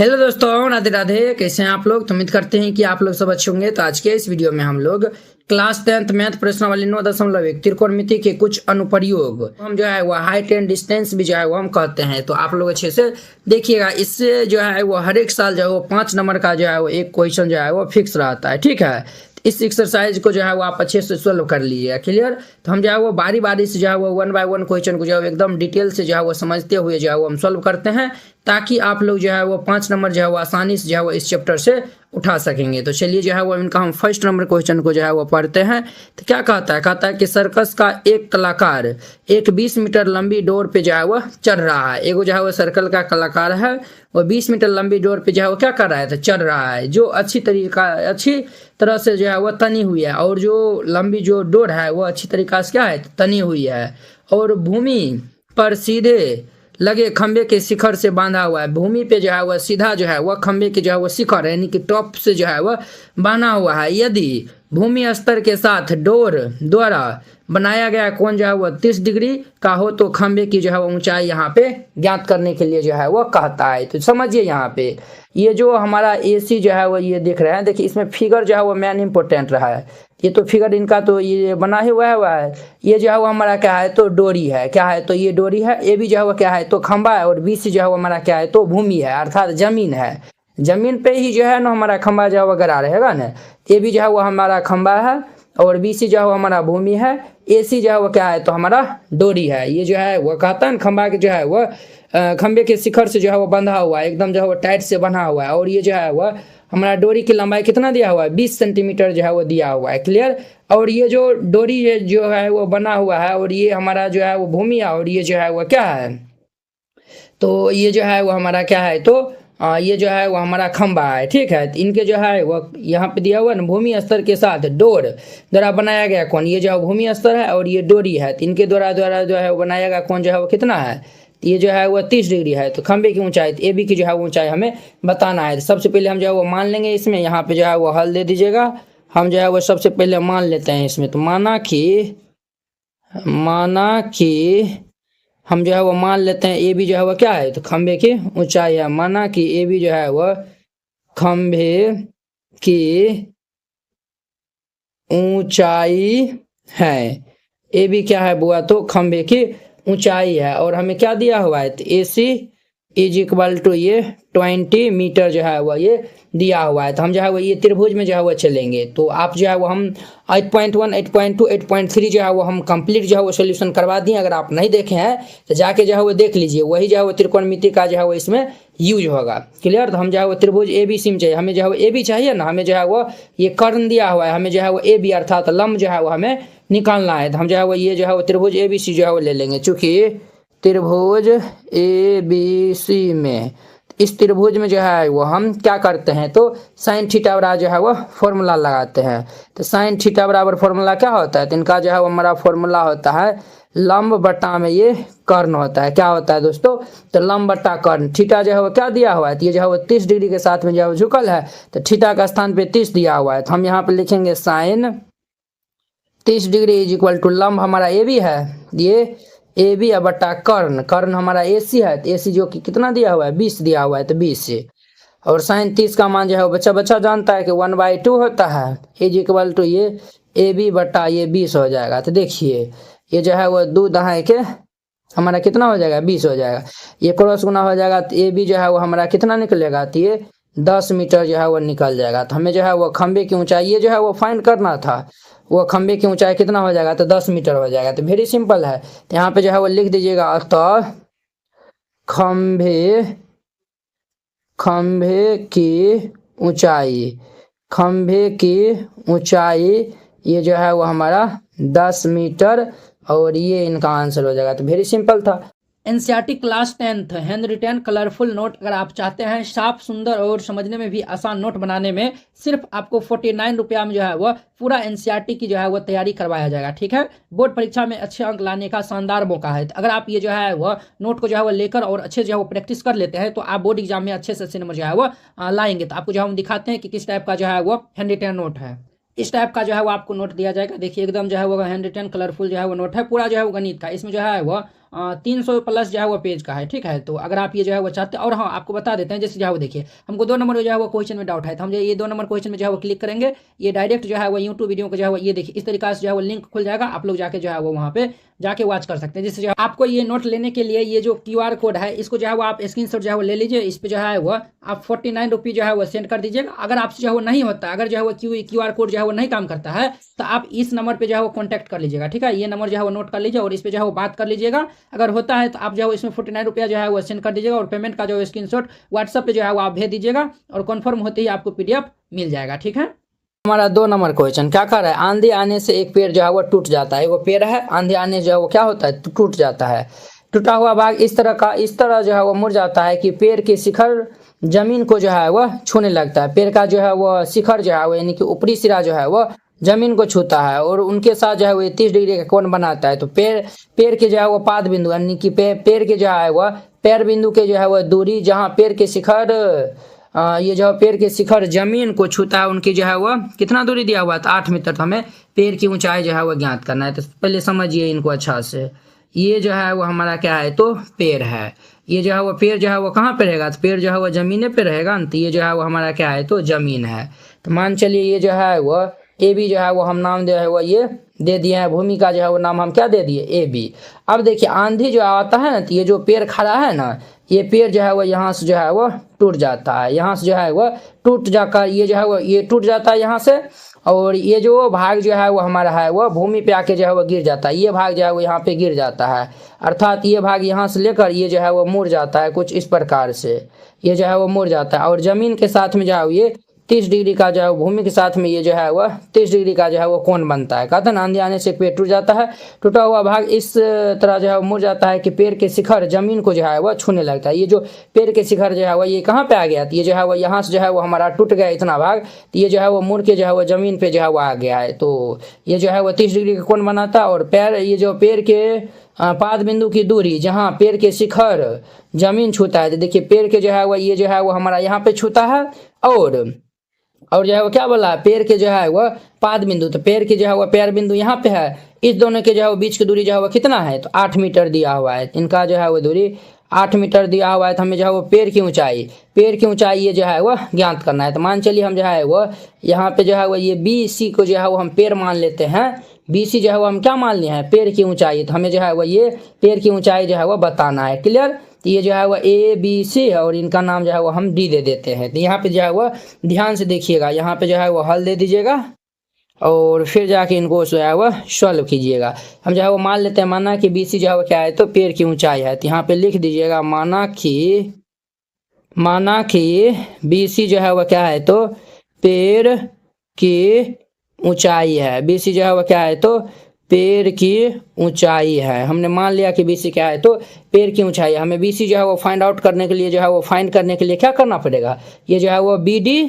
Hello दोस्तों, राधे राधे। कैसे हैं आप लोग? तो उम्मीद करते हैं कि आप लोग सब अच्छे होंगे। तो आज के इस वीडियो में हम लोग क्लास 10th मैथ प्रश्नावली 9.1 त्रिकोणमिति के कुछ अनुप्रयोग हम जो है वो हाइट एंड डिस्टेंस भी जो है वो हम कहते हैं। तो आप लोग अच्छे से देखिएगा। इससे जो है वो हर एक साल जो है वो 5 नंबर का जो है वो एक क्वेश्चन जो है वो फिक्स रहता है। ठीक है, इस एक्सरसाइज को जो है वो आप अच्छे से सोल्व कर लीजिएगा। क्लियर? तो हम जो है वो बारी बारी से जो है वो 1 बाय 1 क्वेश्चन को जो है एकदम डिटेल से जो है वो समझते हुए जो है वो हम सोल्व करते हैं, ताकि आप लोग जो है वो 5 नंबर जो है वो आसानी से जो है वो इस चैप्टर से उठा सकेंगे। तो चलिए जो है वो इनका हम फर्स्ट नंबर क्वेश्चन को जो है वो पढ़ते हैं। तो क्या कहता है कि सर्कस का एक कलाकार एक 20 मीटर लंबी डोर पे जो है वो चढ़ रहा है। एगो जो है वो सर्कल का कलाकार है, वो 20 मीटर लंबी डोर पे जो है वो क्या कर रहा है? तो चढ़ रहा है, जो अच्छी तरह से जो है वो तनी हुई है, और जो लंबी जो डोर है वो अच्छी तरीका से क्या है? तनी हुई है, और भूमि पर सीधे लगे खंबे के शिखर से बांधा हुआ है। भूमि पे जो है वह सीधा जो है वह खंबे के जो है वह शिखर यानी कि टॉप से जो है वह बना हुआ है। यदि भूमि स्तर के साथ डोर द्वारा बनाया गया कोण जो है वह 30 डिग्री का हो, तो खंबे की जो है वह ऊंचाई यहाँ पे ज्ञात करने के लिए जो है वह कहता है। तो समझिए, यहाँ पे ये जो हमारा एसी जो है वो ये देख रहे हैं, देखिए इसमें फिगर जो है वो मेन इंपॉर्टेंट रहा है। ये तो फिगर इनका तो ये बना ही हुआ है। ये जो है वो हमारा क्या है? तो डोरी है। क्या है? तो ये डोरी है। ये भी जो है वो क्या है? तो खंबा है। और बीसी जो है वो हमारा क्या है? तो भूमि है, अर्थात जमीन है। जमीन पे ही जो है ना हमारा खंबा जो है वो गड़ा रहेगा ना। ये भी जो है वो हमारा खंबा है, और बीसी जो है वो हमारा भूमि है। एसी जो है वो क्या है? तो हमारा डोरी है। ये जो है वो कहता है खंबा के जो है वो खंबे के शिखर से जो है वो बंधा हुआ है, एकदम जो है वो टाइट से बना हुआ है। और ये जो है वो हमारा डोरी की लंबाई कितना दिया हुआ है? 20 सेंटीमीटर जो है वो दिया हुआ है। क्लियर? और ये जो डोरी जो है वो बना हुआ है, और ये हमारा जो है वो भूमि है, और ये जो है वो क्या है? तो ये जो है वो हमारा क्या है? तो ये जो है वो हमारा खंबा है। ठीक है, तो इनके जो है वो यहाँ पे दिया हुआ है ना, भूमि स्तर के साथ डोर द्वारा बनाया गया कोण। ये जो है भूमि स्तर है और ये डोरी है, तो इनके द्वारा जो है वो बनाया गया कोण जो है वो कितना है? तो ये जो है वो 30 डिग्री है। तो खंबे की ऊंचाई, तो ए बी की जो है ऊंचाई हमें बताना है। तो सबसे पहले हम जो है वो मान लेंगे इसमें, यहाँ पे जो है वो हल दे दीजिएगा। हम जो है वो सबसे पहले मान लेते हैं इसमें। तो माना कि हम जो है वो मान लेते हैं ए बी जो है वो क्या है? तो खंबे की ऊंचाई है। माना कि ए बी जो है वो खंबे की ऊंचाई है। ए बी क्या है बुआ? तो खंबे की ऊंचाई है। और हमें क्या दिया हुआ है? तो ए सी इज इक्वल टू ये 20 मीटर जो है वो ये दिया हुआ है। तो हम जो है वो ये त्रिभुज में जो है वो चलेंगे। तो आप जो है वो हम 8.1, 8.2, 8.3 जो है वो हम कंप्लीट जो है वो सोल्यूशन करवा दिए। अगर आप नहीं देखे हैं तो जाके जो है वो देख लीजिए, वही जो है वो त्रिकोणमिति का जो है वो इसमें यूज होगा। क्लियर? तो हम जो है वो त्रिभुज ए बी सी में चाहिए, हमें जो है वो ए बी चाहिए ना, हमें जो है वो ये कर्ण दिया हुआ है, हमें जो है वो ए बी अर्थात लंब जो है वो हमें निकालना है। तो हम जो है वो ये जो है वो त्रिभुज ए बी सी जो है वो ले लेंगे। चूंकि त्रिभुज ए बी सी में, इस त्रिभुज में जो है वो हम क्या करते हैं? तो साइन थीटा बराबर जो है वो फॉर्मूला लगाते हैं। तो साइन थीटा बराबर फॉर्मूला क्या होता है? तो इनका जो है वो हमारा फॉर्मूला होता है लंब बटा में ये कर्ण होता है। क्या होता है दोस्तों? तो लंब बटा कर्ण। थीटा जो है वो क्या दिया हुआ है? तो ये जो है वो 30 डिग्री के साथ में जो है वो झुकल है, तो थीटा का स्थान पे 30 दिया हुआ है। तो हम यहाँ पे लिखेंगे sine 30 degree is equal to लंब हमारा ए बी है, ये ए बी बटा कर्ण। कर्ण हमारा ए सी है, तो ए सी जो कि कितना दिया हुआ है? 20 दिया हुआ है, तो 20 से। और साइन 30 का मान जो है वो बच्चा जानता है कि 1/2 होता है, इज इक्वल टू ये ए बी बटा ये 20 हो जाएगा। तो देखिए ये जो है वो 2 दहाई के हमारा कितना हो जाएगा? 20 हो जाएगा। ये क्रॉस गुना हो जाएगा, तो ए बी जो है वो हमारा कितना निकलेगा? तो ये 10 मीटर जो है वो निकल जाएगा। तो हमें जो है वो खंबे की ऊंचाई ये जो है वो फाइंड करना था। वो खंबे की ऊंचाई कितना हो जाएगा? तो 10 मीटर हो जाएगा। तो वेरी सिंपल है। तो यहाँ पे जो है वो लिख दीजिएगा, अतः खंबे की ऊंचाई ये जो है वो हमारा 10 मीटर, और ये इनका आंसर हो जाएगा। तो वेरी सिंपल था। NCERT class 10th hand retain colourful note अगर आप चाहते हैं साफ सुंदर और समझने में भी आसान नोट बनाने में, सिर्फ आपको 49 रुपया में जो है वो पूरा एनसीईआरटी की जो है वो तैयारी करवाया जाएगा। ठीक है, बोर्ड परीक्षा में अच्छे अंक लाने का शानदार मौका है। तो अगर आप ये जो है वो नोट को जो है वो लेकर और अच्छे जो है वो प्रैक्टिस कर लेते हैं, तो आप बोर्ड एग्जाम में अच्छे से अच्छे नंबर जो है वो लाएंगे। तो आपको जो है हम दिखाते हैं कि किस टाइप का जो है वो हैंड रिटेन नोट है। इस टाइप का जो है वो आपको नोट दिया जाएगा। देखिए एकदम जो है वो हैंड रिटेन कलरफुल जो है वो नोट है, पूरा जो है वो गणित का। इसमें जो है वो 300 प्लस जो है वो पेज का है, ठीक है। तो अगर आप ये जो है वो चाहते हैं, और हाँ आपको बता देते हैं, जैसे जो है वो देखिए हमको 2 नंबर जो है वो क्वेश्चन में डाउट है, तो हम जो ये 2 नंबर क्वेश्चन में जो है वो क्लिक करेंगे, ये डायरेक्ट जो है वो यूट्यूब वीडियो को जो है वो ये देखिए इस तरीके से जो है वो लिंक खुल जाएगा, आप लोग जाके जो है वो वहाँ पे जाके वॉच कर सकते हैं। जैसे जो है आपको ये नोट लेने के लिए ये जो QR कोड है इसको जो है वो आप स्क्रीनशॉट जो है वो ले लीजिए, इस पे जो है वो आप 49 रुपीज़ जो है वो सेंड कर दीजिएगा। अगर आपसे जो है वो नहीं होता, अगर जो है वो QR कोड जो है वो नहीं काम करता है, तो आप इस नंबर पे जो है वो कॉन्टैक्ट कर लीजिएगा, ठीक है। ये नंबर जो है वो नोट कर लीजिए और इस पे जो है वो बात कर लीजिएगा। अगर होता है तो आप जो है इसमें 49 रुपया जो है वो सेंड कर दीजिएगा और पेमेंट का जो है स्क्रीनशॉट व्हाट्सएप पे जो है वो आप भेज दीजिएगा और कन्फर्म होते ही आपको PDF मिल जाएगा, ठीक है। हमारा 2 नंबर क्वेश्चन क्या कर रहा है, आंधी आने से एक पेड़ जो है वो टूट जाता है। वो पेड़ है, आंधी आने जो है वो क्या होता है, टूट जाता है। टूटा हुआ भाग इस तरह जो है वो मुड़ जाता है कि पेड़ के शिखर जमीन को जो है वो छूने लगता है। पेड़ का जो है वो शिखर जो है वो यानी कि ऊपरी सिरा जो है वो जमीन को छूता है और उनके साथ जो है वो 30 डिग्री का कोण बनाता है। तो पेड़ के जो है वो पाद बिंदु यानी कि पेड़ के जो है वो पैर बिंदु के जो है वो दूरी, जहाँ पेड़ के शिखर ये जो पेड़ के शिखर जमीन को छूता है, उनकी जो है वो कितना दूरी दिया हुआ है, तो 8 मीटर। तो हमें पेड़ की ऊंचाई जो है वो ज्ञात करना है। तो पहले समझिए इनको अच्छा से। ये जो है वो हमारा क्या है, तो पेड़ है। ये जो है वो पेड़ जो है वो कहाँ पे रहेगा, तो पेड़ जो है वो जमीने पे रहेगा ना। तो ये जो है वो हमारा क्या है, तो जमीन है। तो मान चलिए ये जो है वो AB जो है वो हम नाम दे है वो ये दे दिए हैं, भूमि का जो है वो नाम हम क्या दे दिए, AB। अब देखिए आंधी जो आता है ना, तो ये जो पेड़ खड़ा है ना, ये पेड़ जो है वो यहाँ से जो है वो टूट जाता है। यहाँ से जो है वो टूट जाकर ये जो है वो ये टूट जाता है यहाँ से, और ये जो भाग जो है वो हमारा है वो भूमि पे आके जो है वो गिर जाता है। ये भाग जो है वो यहाँ पे गिर जाता है, अर्थात ये भाग यहाँ से लेकर ये जो है वो मुड़ जाता है कुछ इस प्रकार से। ये जो है वो मुड़ जाता है और जमीन के साथ में जो है ये 30 डिग्री का जो है भूमि के साथ में ये जो है वह 30 डिग्री का जो है वो कोण बनता है। कहते हैं आंधी आने से पेड़ टूट जाता है। टूटा हुआ भाग इस तरह जो है मुड़ जाता है कि पेड़ के शिखर जमीन को जो है वह छूने लगता है। ये जो पेड़ के शिखर जो है वह ये कहाँ पे आ गया, तो ये जो है वो यहाँ से जो है वो हमारा टूट गया इतना भाग, तो ये जो है वो मुड़ के जो है वो जमीन पे जो है वो आ गया है। तो ये जो है वो 30 डिग्री का कोण बनाता है और पैर ये जो पेड़ के पाद बिंदु की दूरी जहाँ पेड़ के शिखर जमीन छूता है, तो देखिए पेड़ के जो है वो ये जो है वो हमारा यहाँ पे छूता है और जो है वो क्या बोला, पेड़ के जो है वो पाद बिंदु, तो पेड़ के जो है वो पैर बिंदु यहाँ पे है। इस दोनों के जो है वो बीच की दूरी जो है वो कितना है, तो 8 मीटर दिया हुआ है। इनका जो है वो दूरी 8 मीटर दिया हुआ है। तो हमें जो है वो पेड़ की ऊंचाई ये जो है वो ज्ञात करना है। तो मान चलिए हम जो है वो यहाँ पे जो है वो ये BC को जो है वो हम पेड़ मान लेते हैं। BC जो है वो हम क्या मान लिए हैं, पेड़ की ऊंचाई। तो हमें जो है वो ये पेड़ की ऊंचाई जो है वो बताना है, क्लियर। तो ये जो है वो ABC है और इनका नाम जो है वो हम D दे देते हैं। तो यहाँ पे जो है वो ध्यान से देखिएगा, यहाँ पे जो है वो हल दे दीजिएगा और फिर जाके इनको जो है वो सॉल्व कीजिएगा। हम जो है वो मान लेते हैं, माना कि BC जो है वो क्या है, तो पेड़ की ऊंचाई है। तो यहाँ पे लिख दीजिएगा माना कि BC जो है वो क्या है, तो पेड़ की ऊंचाई है। BC जो है वो क्या है, तो पेड़ की ऊंचाई है। हमने मान लिया कि BC क्या है, तो पेड़ की ऊंचाई है। हमें BC जो है वो फाइंड आउट करने के लिए जो है वो फाइंड करने के लिए क्या करना पड़ेगा, ये जो है वो BD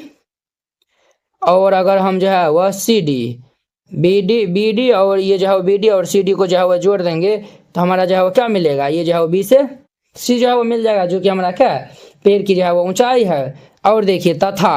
और अगर हम जो है वह BD और ये जो है वो BD और CD को जो है वो जोड़ देंगे तो हमारा जो है वो क्या मिलेगा, ये जो है वो B से C जो है वो मिल जाएगा, जो कि हमारा क्या है, पेड़ की जो है वो ऊंचाई है। और देखिए तथा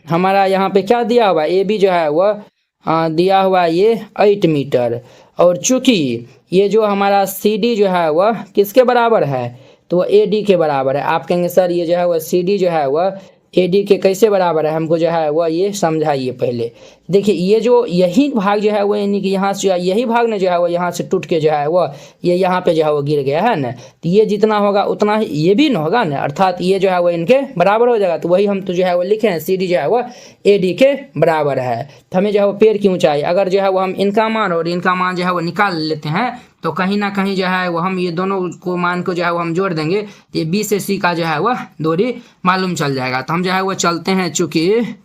हमारा यहाँ पे क्या दिया हुआ है, AB जो है वह दिया हुआ है ये 8 मीटर। और चूंकि ये जो हमारा CD जो है वह किसके बराबर है, तो वह AD के बराबर है। आप कहेंगे सर ये जो है वह CD जो है वह AD के कैसे बराबर है, हमको जो है वह ये समझाइए पहले। देखिए ये जो यही भाग जो है वो यानी कि यहाँ से यही भाग ने जो है वो यहाँ से टूट के जो है वो ये यहाँ पे जो है वो गिर गया है ना, तो ये जितना होगा उतना ही ये भी न होगा ना, अर्थात ये जो है वो इनके बराबर हो जाएगा। तो वही हम तो जो है वो लिखे हैं CD जो है वो AD के बराबर है। तो हमें जो है वो पेड़ की ऊंचाई अगर जो है वो हम इनका मान और इनका मान जो है वो निकाल लेते हैं तो कहीं ना कहीं जो है वो हम ये दोनों को मान को जो है वो हम जोड़ देंगे, ये B से C का जो है वह दूरी मालूम चल जाएगा। तो हम जो है वो चलते हैं, चूंकि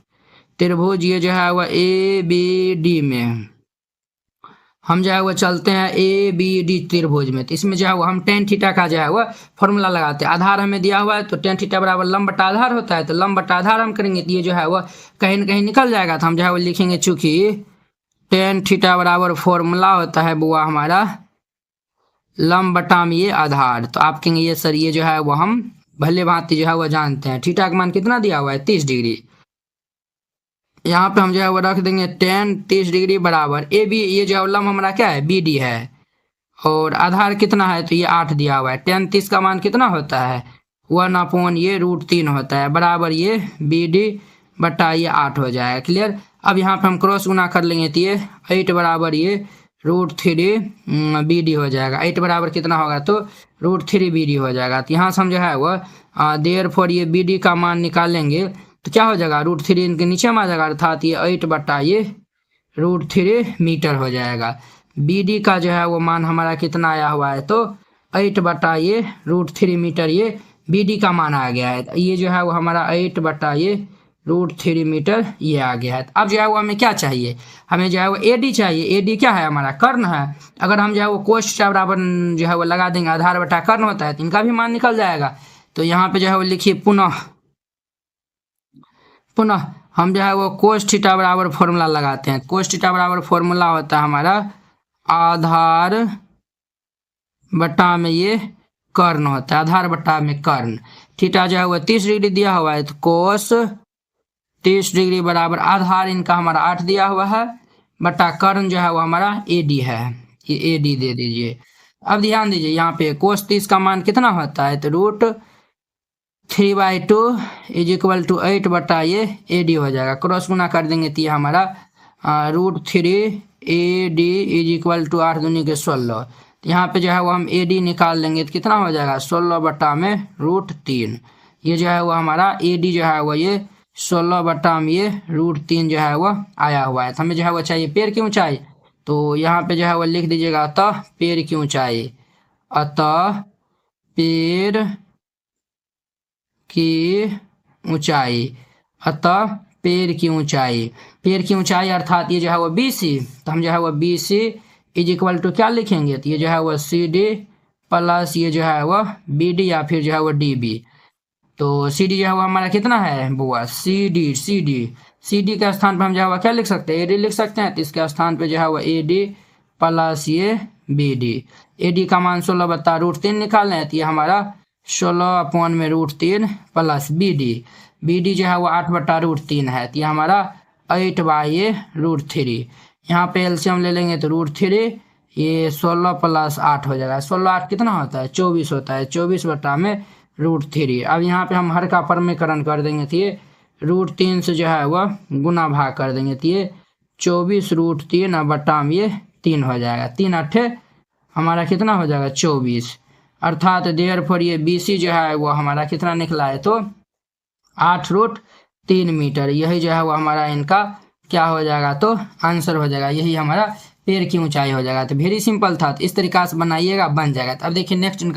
त्रिभुज ये जो है वह ABD में हम जो है वो चलते हैं ABD त्रिभुज में। तो इसमें जो है वो हम tan थीटा का जो है वो फॉर्मूला लगाते हैं। आधार हमें दिया हुआ है तो tan थीटा बराबर लंब बटा आधार होता है। तो लंब बटा आधार हम करेंगे तो ये जो है वो कहीं ना कहीं निकल जाएगा। तो हम जो है वो लिखेंगे, चूंकि tan थीटा बराबर फॉर्मूला होता है बुआ हमारा लंब बटा में ये आधार। तो आप कहेंगे ये सर ये जो है वो हम भले भांति जो है वो जानते हैं। थीटा का मान कितना दिया हुआ है, 30 डिग्री। यहाँ पे हम जो है वो रख देंगे tan 30 डिग्री बराबर AB, ये जो है लंब हमारा क्या है, BD है। और आधार कितना है तो ये 8 दिया हुआ है। 10 का मान कितना होता है 1/, ये √3 होता है, बराबर ये BD बटा ये 8 हो जाएगा। क्लियर। अब यहाँ पे हम क्रॉस गुना कर लेंगे तो ये 8 बराबर ये √3 BD हो जाएगा। 8 बराबर कितना होगा तो √3 BD हो जाएगा। तो यहाँ से हम जो है वह देयरफॉर ये BD का मान निकालेंगे तो क्या हो जाएगा √3 इनके नीचे में आ जाएगा, अर्थात ये 8 बटा ये √3 मीटर हो जाएगा। BD का जो है वो मान हमारा कितना आया हुआ है तो 8 बटा ये √3 मीटर, ये BD का मान आ गया है। ये जो है वो हमारा 8 बटा ये √3 मीटर ये आ गया है। अब जो है वो हमें क्या चाहिए, हमें जो है वो AD चाहिए। AD क्या है हमारा कर्ण है। अगर हम जो है वो कोष्ठ बराबर जो है वो लगा देंगे, आधार बटा कर्ण होता है, तो इनका भी मान निकल जाएगा। तो यहाँ पे जो है वो लिखिए पुनः हम जो है वो कोस थीटा बराबर फॉर्मूला लगाते हैं। कोस थीटा बराबर फॉर्मूला होता है हमारा आधार बटा में ये कर्ण होता है, आधार बटा में कर्ण। थीटा जो है वो 30 डिग्री दिया हुआ है तो कोस 30 डिग्री बराबर आधार इनका हमारा 8 दिया हुआ है बटा कर्ण जो है वो हमारा AD है, ये AD दे दीजिए। अब ध्यान दीजिए यहाँ पे कोस 30 का मान कितना होता है तो √3/2 = 8 बटा ये AD हो जाएगा। क्रॉस गुना कर देंगे तो ये हमारा √3 AD = 8 दूनी के 16। तो यहाँ पे जो है वो हम AD निकाल लेंगे तो कितना हो जाएगा 16 बटा में √3। ये जो है वो हमारा AD जो है वो ये 16 बटा में ये √3 जो है वो आया हुआ है। तो हमें जो है वो चाहिए पेड़ की ऊंचाई, तो यहाँ पे जो है वो लिख दीजिएगा अतः पेड़ की ऊंचाई, अतः पेड़ की ऊंचाई, अतः पेड़ की ऊंचाई, पेड़ की ऊंचाई अर्थात ये जो है वो BC। तो हम जो है वो BC = क्या लिखेंगे तो ये जो है वो CD प्लस ये जो है वो BD या फिर जो है वो DB। तो CD जो है वो हमारा कितना है बुआ CD के स्थान पर हम जो है वो क्या लिख सकते हैं AD लिख सकते हैं। तो इसके स्थान पे जो है वो AD प्लस ये BD। AD का मान 16 बटा √3 निकालना है तो ये हमारा 16 में √3 प्लस BD जो है वो 8 बटा √3 है तो ये हमारा 8 बाई ये √3। यहाँ पे एलसीएम ले लेंगे तो √3 ये 16 प्लस 8 हो जाएगा। 16 8 कितना होता है 24 होता है, 24 बटा में √3। अब यहाँ पे हम हर का परमीकरण कर देंगे तो ये √3 से जो है वह गुना भाग कर देंगे तो ये 24 √3 बटा में ये 3 हो जाएगा। 3 8 हमारा कितना हो जाएगा 24, अर्थात देयरफॉर ये BC जो है वो हमारा कितना निकला है तो 8√3 मीटर। यही जो है वो हमारा इनका क्या हो जाएगा तो आंसर हो जाएगा, यही हमारा पेड़ की ऊंचाई हो जाएगा। तो वेरी सिंपल था, तो इस तरीका से बनाइएगा बन जाएगा। तो अब देखिए नेक्स्ट इनका